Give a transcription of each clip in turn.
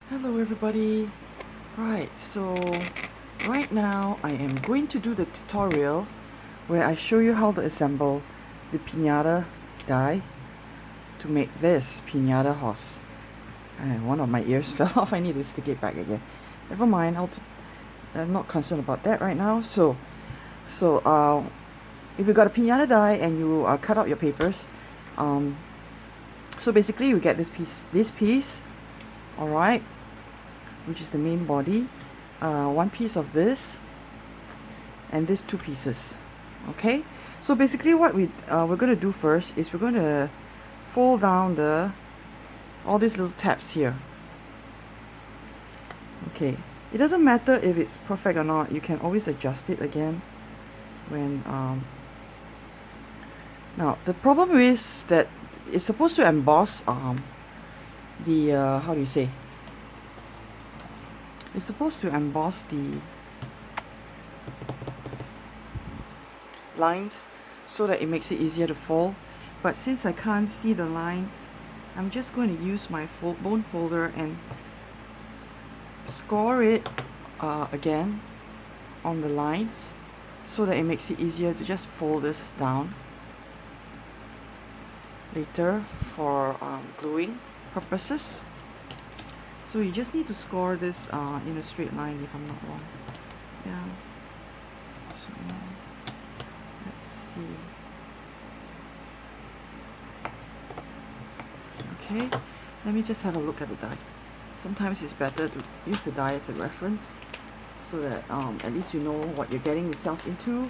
Hello everybody. Right, so right now I am going to do the tutorial where I show you how to assemble the pinata die to make this pinata horse. And one of my ears fell off. I need to stick it back again. Never mind, I'm not concerned about that right now. So if you got a pinata die and you cut out your papers, so basically you get this piece, all right, which is the main body, one piece of this, and these two pieces. Okay, so basically what we're going to do first is we're going to fold down all these little tabs here. Okay, it doesn't matter if it's perfect or not, you can always adjust it again when now the problem is that it's supposed to emboss the how do you say, it's supposed to emboss the lines so that it makes it easier to fold, but since I can't see the lines, I'm just going to use my bone folder and score it again on the lines so that it makes it easier to just fold this down later for gluing purposes. So you just need to score this in a straight line if I'm not wrong. Yeah. So let's see. Okay, let me just have a look at the die. Sometimes it's better to use the die as a reference so that at least you know what you're getting yourself into.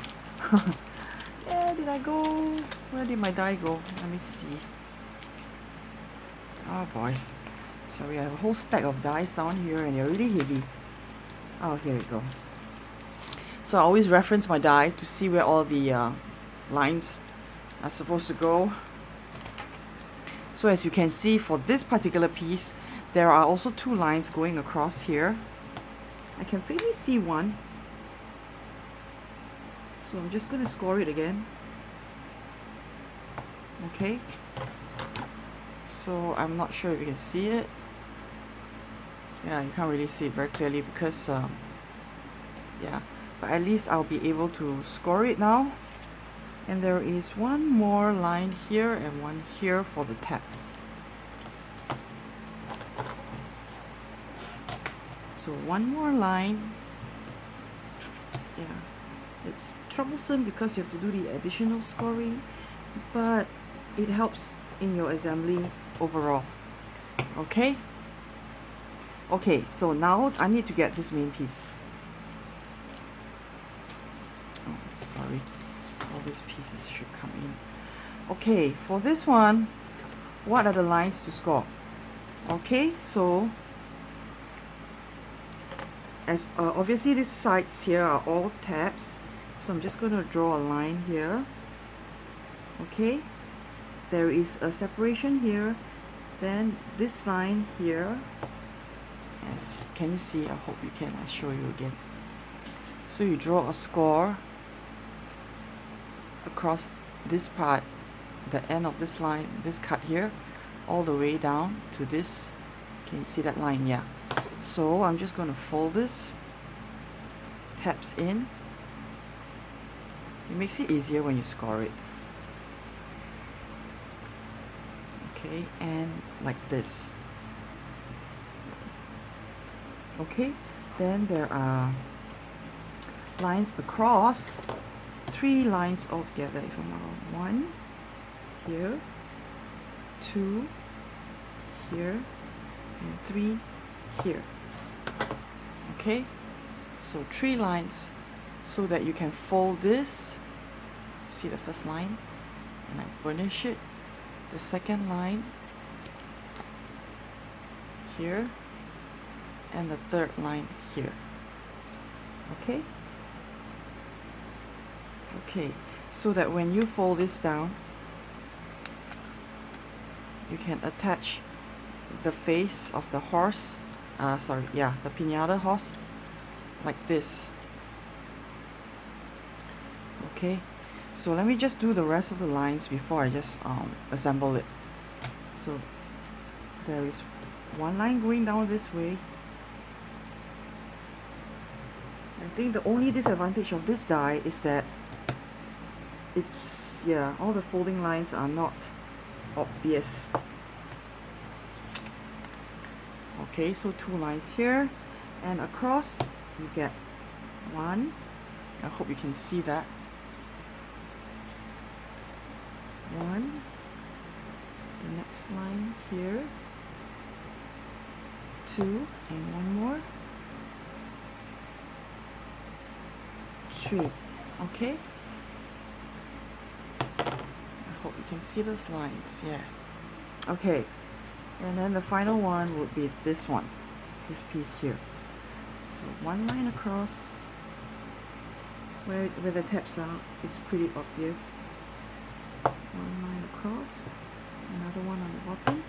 Yeah, did I go? Where did my die go? Let me see. Oh boy. Sorry, I have a whole stack of dies down here and they're really heavy. Oh, here we go. So I always reference my die to see where all the lines are supposed to go. So as you can see, for this particular piece, there are also two lines going across here. I can faintly see one. So I'm just going to score it again. Okay. So I'm not sure if you can see it. Yeah, you can't really see it very clearly because, yeah. But at least I'll be able to score it now. And there is one more line here and one here for the tab. So one more line. Yeah, it's troublesome because you have to do the additional scoring, but it helps in your assembly overall. Okay? Okay, so now I need to get this main piece. Oh, sorry. All these pieces should come in. Okay, for this one, what are the lines to score? Okay, so as obviously these sides here are all tabs, so I'm just going to draw a line here. Okay, there is a separation here, then this line here. Yes, can you see? I hope you can. I'll show you again. So you draw a score across this part, the end of this line, this cut here, all the way down to this. Can you see that line? Yeah. So I'm just going to fold this, tabs in. It makes it easier when you score it. Okay, and like this. Okay, then there are lines across, 3 lines altogether if I'm not wrong. 1 here, 2 here, and 3 here. Okay, so 3 lines so that you can fold this. See the first line, and I burnish it. The second line here, and the third line here. Okay, okay, so that when you fold this down, you can attach the face of the horse, the pinata horse, like this. Okay, so let me just do the rest of the lines before I just assemble it. So there is one line going down this way. I think the only disadvantage of this die is that it's, yeah, all the folding lines are not obvious. Okay, so 2 lines here, and across you get 1. I hope you can see that. 1. The next line here. 2, and 1 more. 3. Okay. I hope you can see those lines. Yeah. Okay. And then the final one would be this one. This piece here. So 1 line across. Where the tabs are is pretty obvious. 1 line across. Another one on the bottom.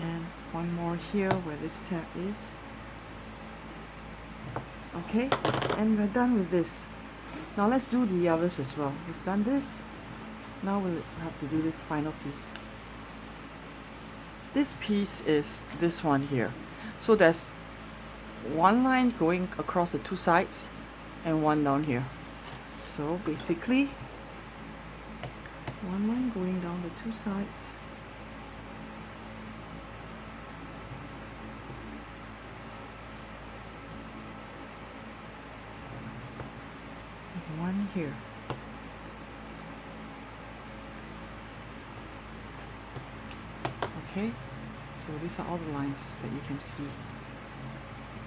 And 1 more here where this tab is. Okay, and we're done with this. Now let's do the others as well. We've done this. Now we'll have to do this final piece. This piece is this one here. So there's 1 line going across the 2 sides and 1 down here. So basically 1 line going down the 2 sides. And 1 here. Okay, so these are all the lines that you can see.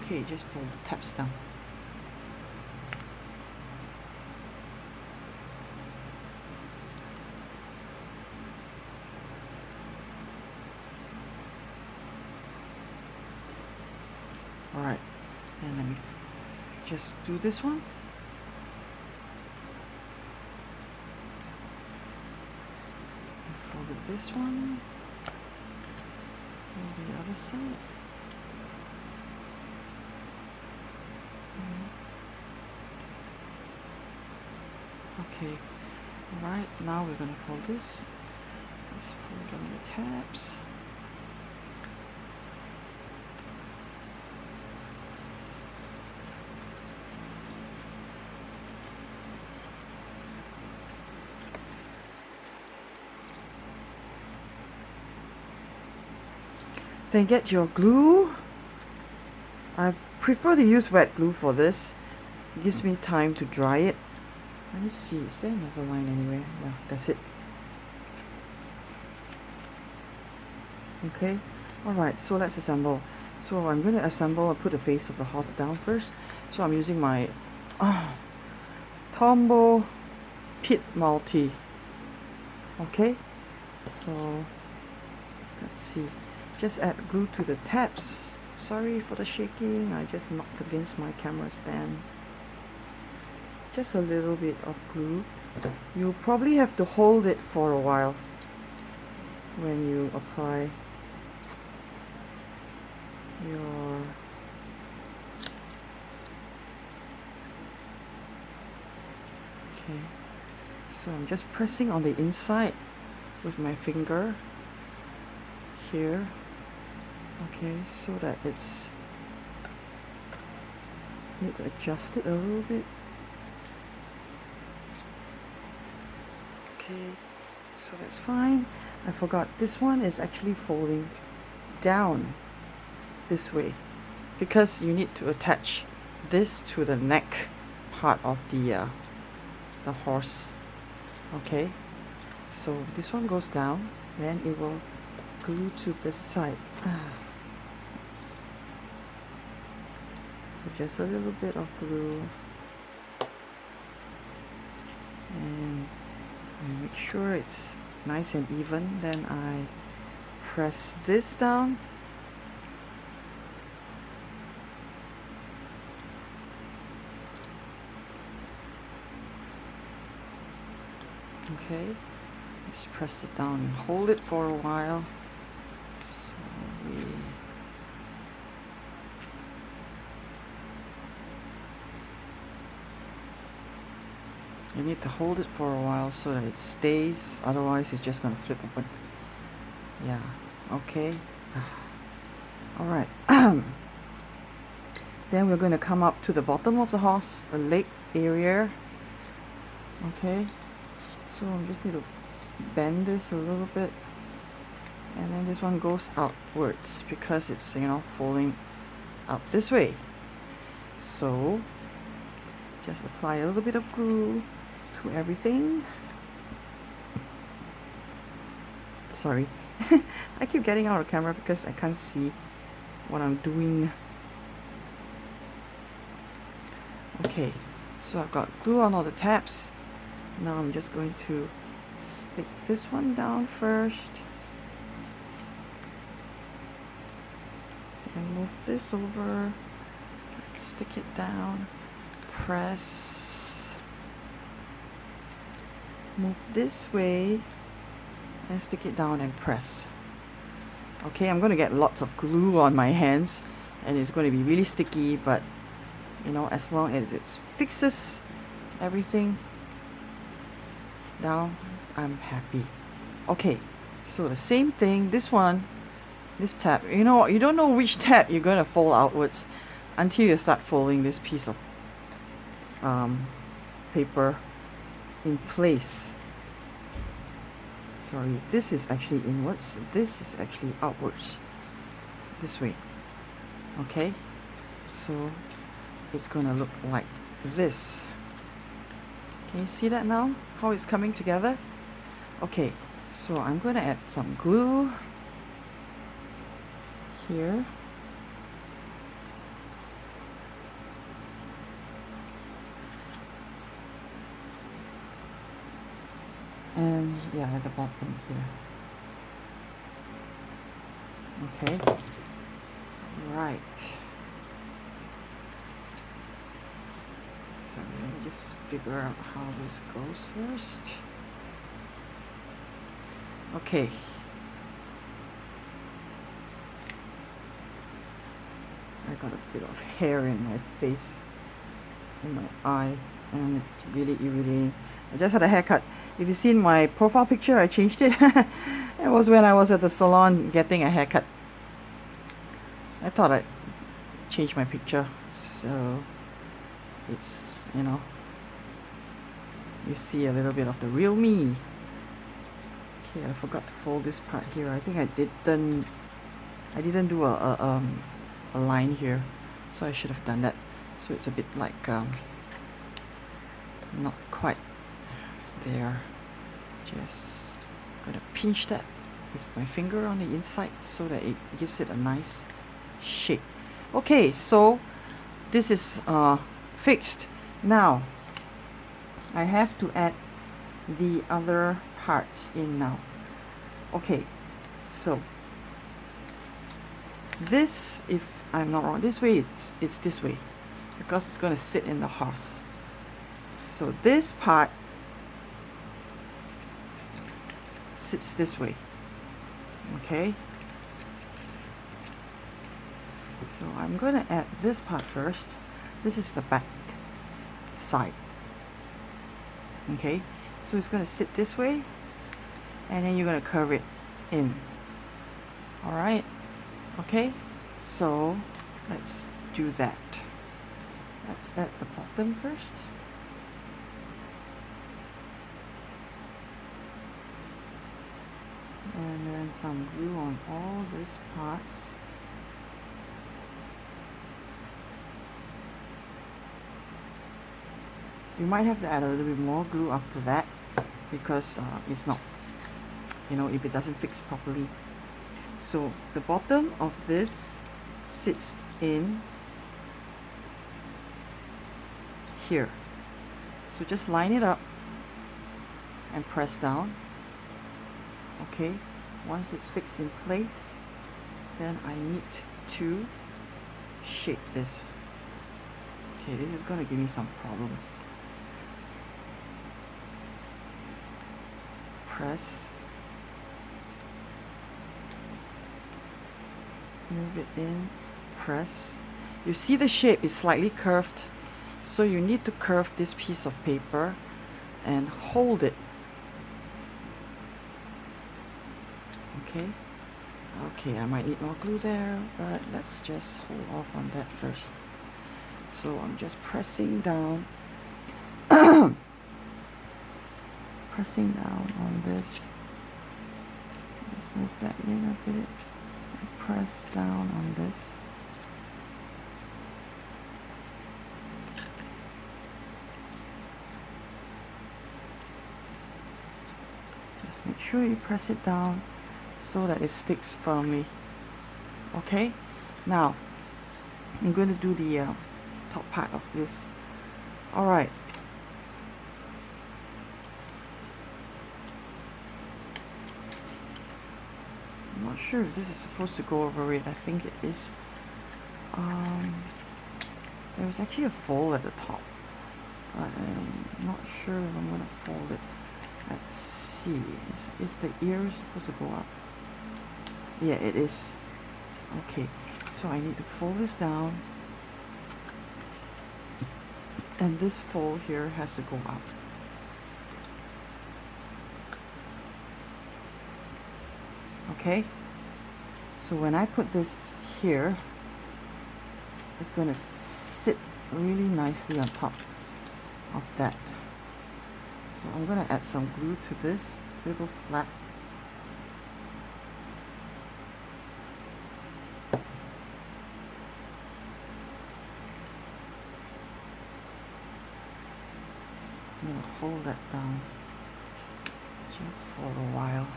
Okay, just pull the tabs down. Alright, and let me just do this one. Fold it this one. Fold the other side. Okay, alright, now we're going to fold this. Let's fold down the tabs. Then get your glue. I prefer to use wet glue for this. It gives me time to dry it. Let me see, is there another line anywhere? Yeah, that's it. Okay, alright, so let's assemble. So I'm going to assemble and put the face of the horse down first. So I'm using my Tombow Pit Multi. Okay, so let's see. Just add glue to the tabs. Sorry for the shaking, I just knocked against my camera stand. Just a little bit of glue. You probably have to hold it for a while when you apply your okay. So I'm just pressing on the inside with my finger here. Okay, so that it's need to adjust it a little bit. Okay, so that's fine. I forgot this one is actually folding down this way because you need to attach this to the neck part of the horse. Okay, so this one goes down, then it will glue to this side. So just a little bit of glue and make sure it's nice and even. Then I press this down. Okay, just press it down and hold it for a while. You need to hold it for a while so that it stays, otherwise it's just going to flip open. Yeah, okay. All right. Then we're going to come up to the bottom of the horse, the leg area. Okay, so I just need to bend this a little bit, and then this one goes outwards because it's, you know, folding up this way. So just apply a little bit of glue to everything. Sorry, I keep getting out of camera because I can't see what I'm doing. Okay, so I've got glue on all the tabs. Now I'm just going to stick this one down first and move this over, stick it down, press, move this way and stick it down and press. Okay, I'm going to get lots of glue on my hands and it's going to be really sticky, but you know, as long as it fixes everything down, I'm happy. Okay, so the same thing, this one, this tab, you know, you don't know which tab you're going to fold outwards until you start folding this piece of paper in place. Sorry, this is actually inwards, this is actually outwards, this way. Okay, so it's gonna look like this. Can you see that now, how it's coming together? Okay, so I'm gonna add some glue here. And yeah, at the bottom here. Okay, right. So let me just figure out how this goes first. Okay. I got a bit of hair in my face, in my eye, and it's really irritating. I just had a haircut. If you've seen my profile picture, I changed it. It was when I was at the salon getting a haircut. I thought I'd change my picture, so it's, you know, you see a little bit of the real me. Okay, I forgot to fold this part here. I think I didn't do a line here, so I should have done that. So it's a bit like not quite there. Just gonna pinch that with my finger on the inside so that it gives it a nice shape. Okay, so this is fixed. Now I have to add the other parts in now. Okay, so this, if I'm not wrong, this way it's this way because it's going to sit in the horse. So this part sits this way. Okay, so I'm going to add this part first. This is the back side. Okay, so it's going to sit this way and then you're going to curve it in. Alright, okay, so let's do that. Let's add the bottom first. And then some glue on all these parts. You might have to add a little bit more glue after that because it's not, you know, if it doesn't fix properly. So the bottom of this sits in here. So just line it up and press down. Okay, once it's fixed in place, then I need to shape this. Okay, this is going to give me some problems. Press, move it in, press. You see the shape is slightly curved, so you need to curve this piece of paper and hold it. Okay, Okay, I might need more glue there, but let's just hold off on that first. So I'm just pressing down, pressing down on this. Just move that in a bit and press down on this. Just make sure you press it down so that it sticks firmly. Okay, now I'm going to do the top part of this. Alright, I'm not sure if this is supposed to go over it. I think it is. There was actually a fold at the top, but I'm not sure if I'm going to fold it. Let's see, is the ear supposed to go up? Yeah, it is. Okay, so I need to fold this down, and this fold here has to go up. Okay, so when I put this here, it's going to sit really nicely on top of that. So I'm going to add some glue to this little flap. I'm going to hold that down just for a while.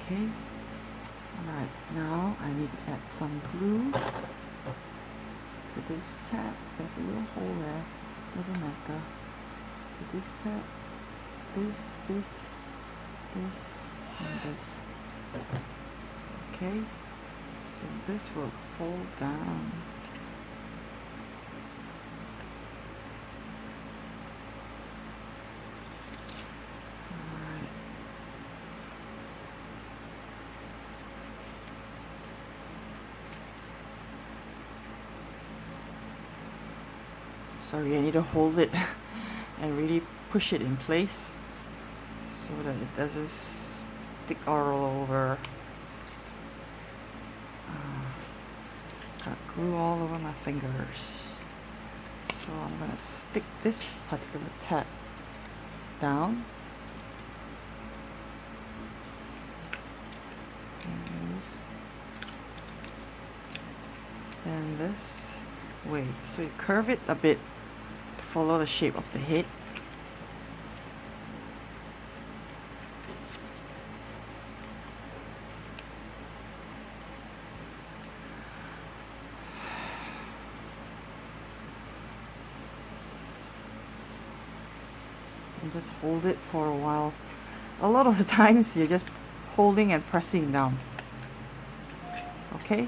Okay, alright, now I need to add some glue to this tab. There's a little hole there, doesn't matter. To this tab, this, and this. Okay, so this will fold down. Sorry, I need to hold it and really push it in place so that it doesn't stick all over. Got glue all over my fingers. So I'm going to stick this particular tab down. And this way. So you curve it a bit to follow the shape of the head. And just hold it for a while. A lot of the times you're just holding and pressing down. Okay,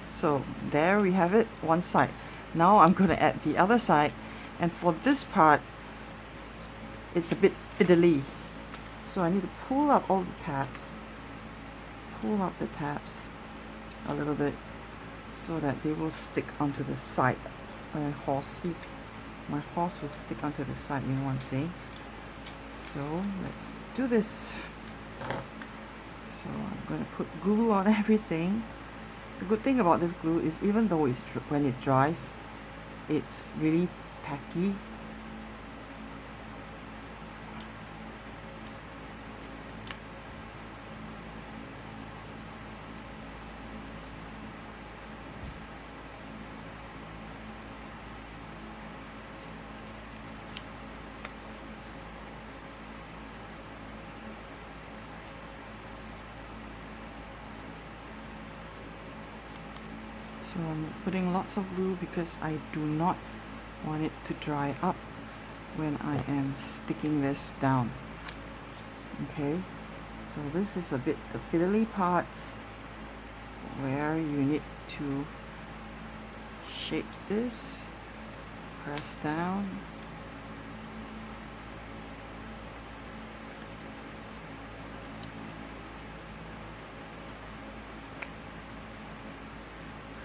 so there we have it, one side. Now I'm going to add the other side, and for this part it's a bit fiddly, so I need to pull up all the tabs, pull up the tabs a little bit so that they will stick onto the side. My horse will stick onto the side, you know what I'm saying? So let's do this. So I'm going to put glue on everything. The good thing about this glue is even though when it dries, it's really tacky. So I'm putting lots of glue because I do not want it to dry up when I am sticking this down. Okay, so this is a bit the fiddly parts where you need to shape this, press down,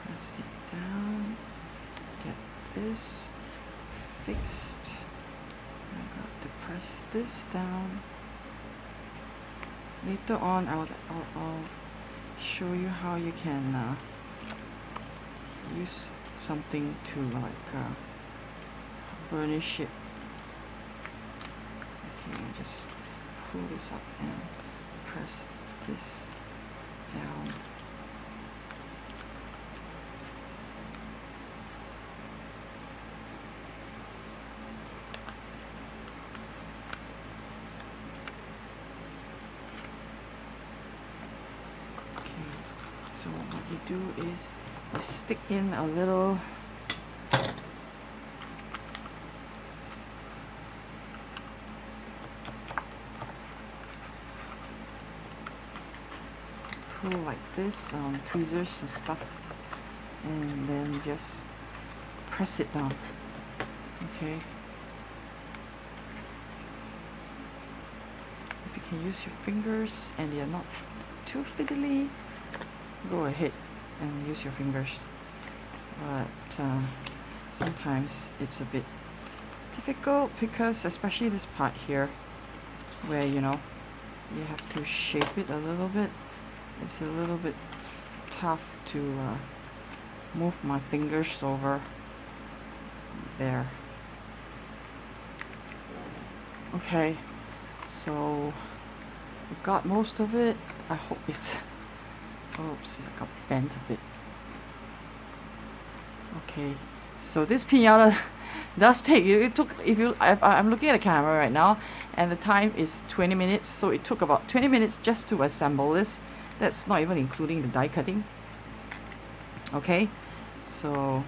press it down, get this fixed. I got to press press this down. Later on I'll show you how you can use something to like burnish it. Okay, just pull this up and press this down. So what you do is you stick in a little tool like this, tweezers and stuff, and then just press it down. Okay. If you can use your fingers and they're not too fiddly, go ahead and use your fingers, but sometimes it's a bit difficult because especially this part here where you have to shape it a little bit. It's a little bit tough to move my fingers over there. Okay, so we got most of it. I hope it's oops, it got bent a bit. Okay, so this pinata does take, it took, if I'm looking at the camera right now and the time is 20 minutes, so it took about 20 minutes just to assemble this. That's not even including the die cutting. Okay, so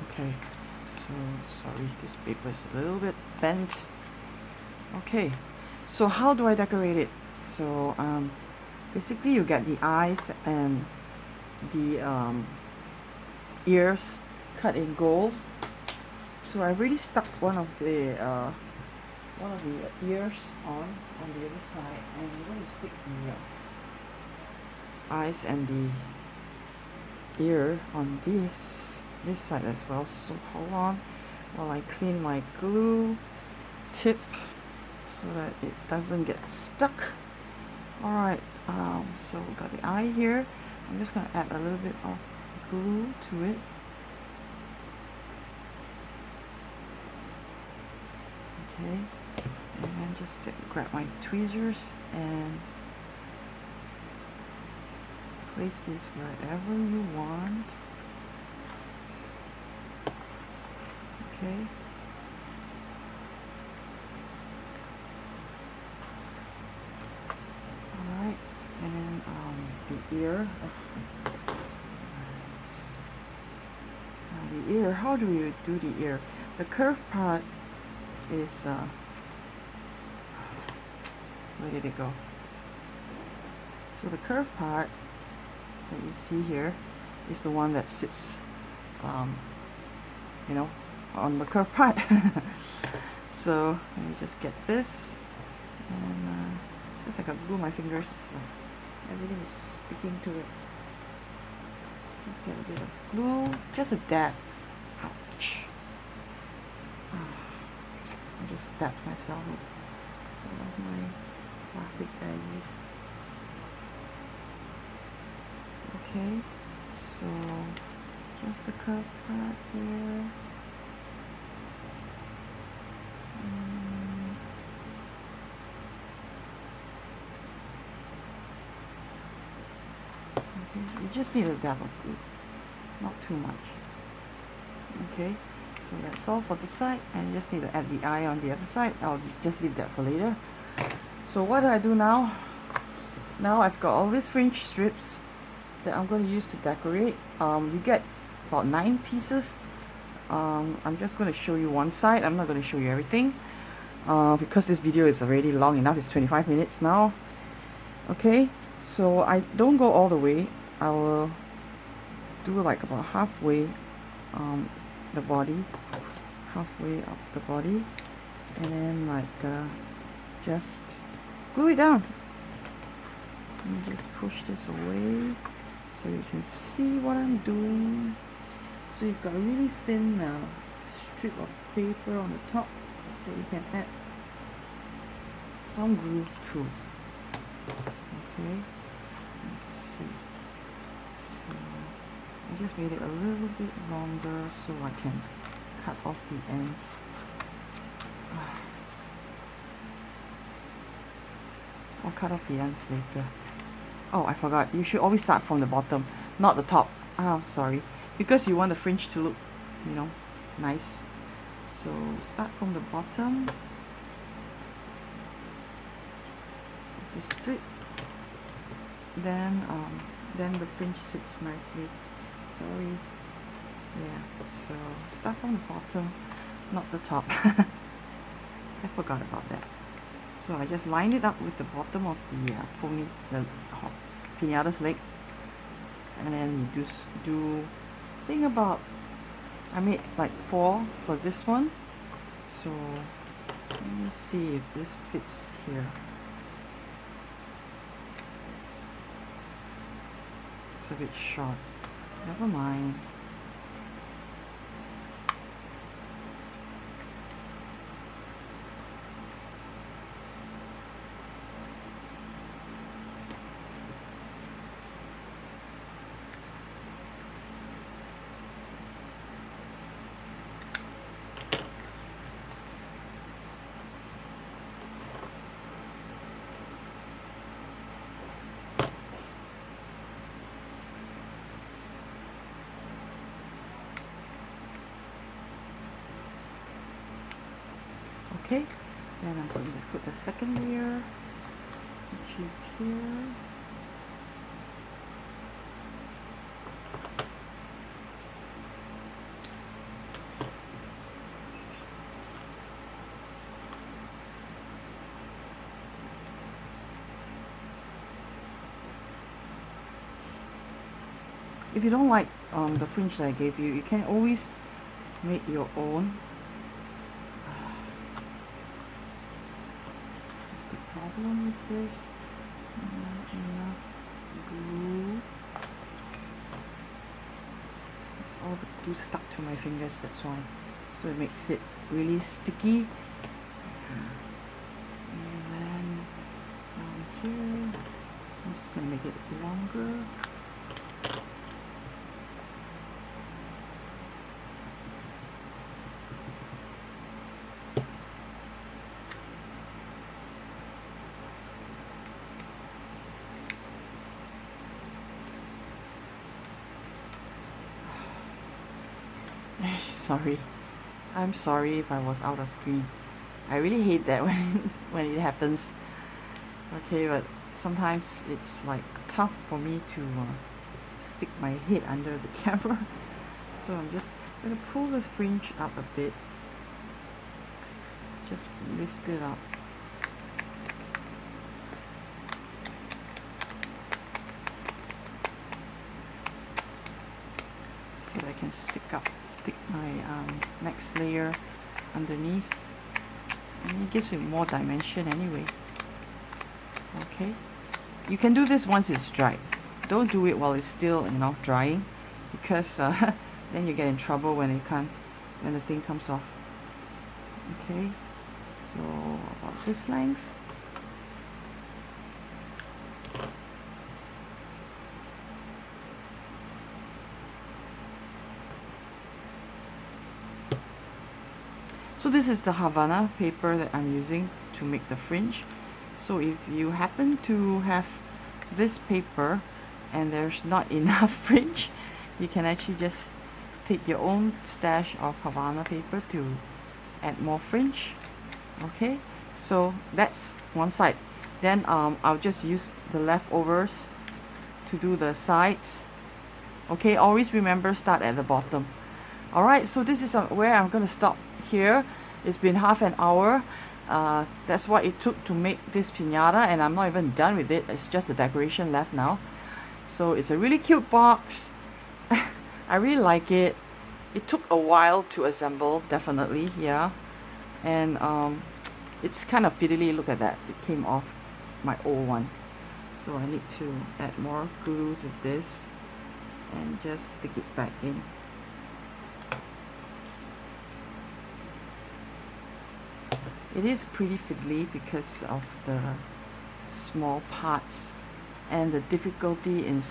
okay, so sorry, this paper is a little bit bent. Okay, so how do I decorate it? So basically you get the eyes and the ears cut in gold. So I already stuck one of the ears on the other side, and I'm going to stick the eyes and the ear on this side as well. So hold on while I clean my glue tip so that it doesn't get stuck. Alright, so we got the eye here. I'm just going to add a little bit of glue to it. Okay, and then just grab my tweezers and place this wherever you want. Okay. Alright, and then the ear. Now the ear, how do we do the ear? The curved part is where did it go? So the curved part that you see here is the one that sits on the curved part. So let me just get this, and just like I glue my fingers, it's like everything is sticking to it. Just get a bit of glue, just a dab. Ouch. I just stabbed myself with one of my plastic baggies. Okay, so just the curved part here. Okay, you just need a dab of glue, not too much. Okay, so that's all for the side, and you just need to add the eye on the other side. I'll just leave that for later. So what do I do now? Now I've got all these fringe strips that I'm going to use to decorate. You get about 9 pieces. I'm just going to show you one side. I'm not going to show you everything because this video is already long enough. It's 25 minutes now. Okay, so I don't go all the way. I will do like about halfway the body, halfway up the body, and then like just glue it down. Let me just push this away so you can see what I'm doing. So you've got a really thin strip of paper on the top that you can add some glue to. Okay, let's see. So I just made it a little bit longer so I can cut off the ends. I'll cut off the ends later. Oh, I forgot. You should always start from the bottom, not the top. Sorry. Because you want the fringe to look, you know, nice. So start from the bottom of the strip. Then the fringe sits nicely. Sorry. Yeah. So start from the bottom, not the top. I forgot about that. So I just line it up with the bottom of the pinata's leg, and then you do think about, I made like 4 for this one. So let me see if this fits here. It's a bit short. Never mind. Okay, then I'm going to put the second layer, which is here. If you don't like the fringe that I gave you, you can always make your own. What's the problem with this? Not enough glue. It's all the glue stuck to my fingers, that's why. So it makes it really sticky. And then down here, I'm just going to make it longer. Sorry. I'm sorry if I was out of screen. I really hate that when it happens. Okay, but sometimes it's like tough for me to stick my head under the camera. So I'm just going to pull the fringe up a bit. Just lift it up. So that I can stick my next layer underneath, and it gives it more dimension anyway. Okay, you can do this once it's dry. Don't do it while it's still drying, because then you get in trouble when the thing comes off. Okay, so about this length. So this is the Havana paper that I'm using to make the fringe. So if you happen to have this paper and there's not enough fringe, you can actually just take your own stash of Havana paper to add more fringe. Okay, so that's one side. Then I'll just use the leftovers to do the sides. Okay, always remember, start at the bottom. Alright, so this is where I'm going to stop here. It's been half an hour. That's what it took to make this pinata, and I'm not even done with it. It's just the decoration left now. So it's a really cute box. I really like it. It took a while to assemble, definitely, yeah. And it's kind of fiddly. Look at that. It came off my old one. So I need to add more glue to this and just stick it back in. It is pretty fiddly because of the small parts and the difficulty in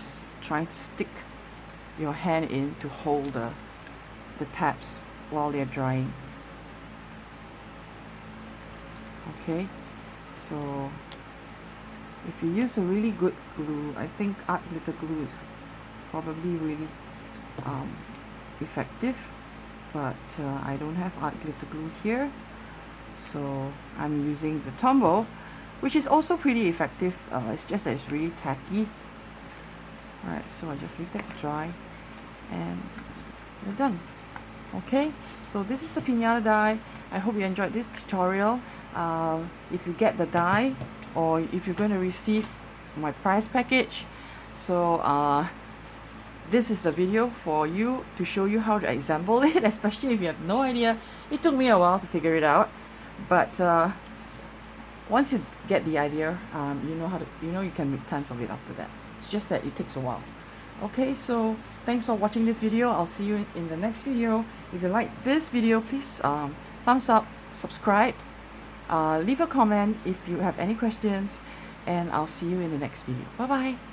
trying to stick your hand in to hold the tabs while they're drying. Okay, so if you use a really good glue, I think art glitter glue is probably really effective, but I don't have art glitter glue here, so I'm using the Tombow, which is also pretty effective. It's just that it's really tacky. Alright, so I just leave that to dry and we're done. Okay, so this is the Pinata die. I hope you enjoyed this tutorial. If you get the die, or if you're going to receive my prize package, so this is the video for you to show you how to assemble it, especially if you have no idea. It took me a while to figure it out, but once you get the idea, you can make tons of it after that. It's just that it takes a while. Okay, so thanks for watching this video. I'll see you in the next video. If you like this video, please thumbs up, subscribe, leave a comment if you have any questions, and I'll see you in the next video. Bye bye.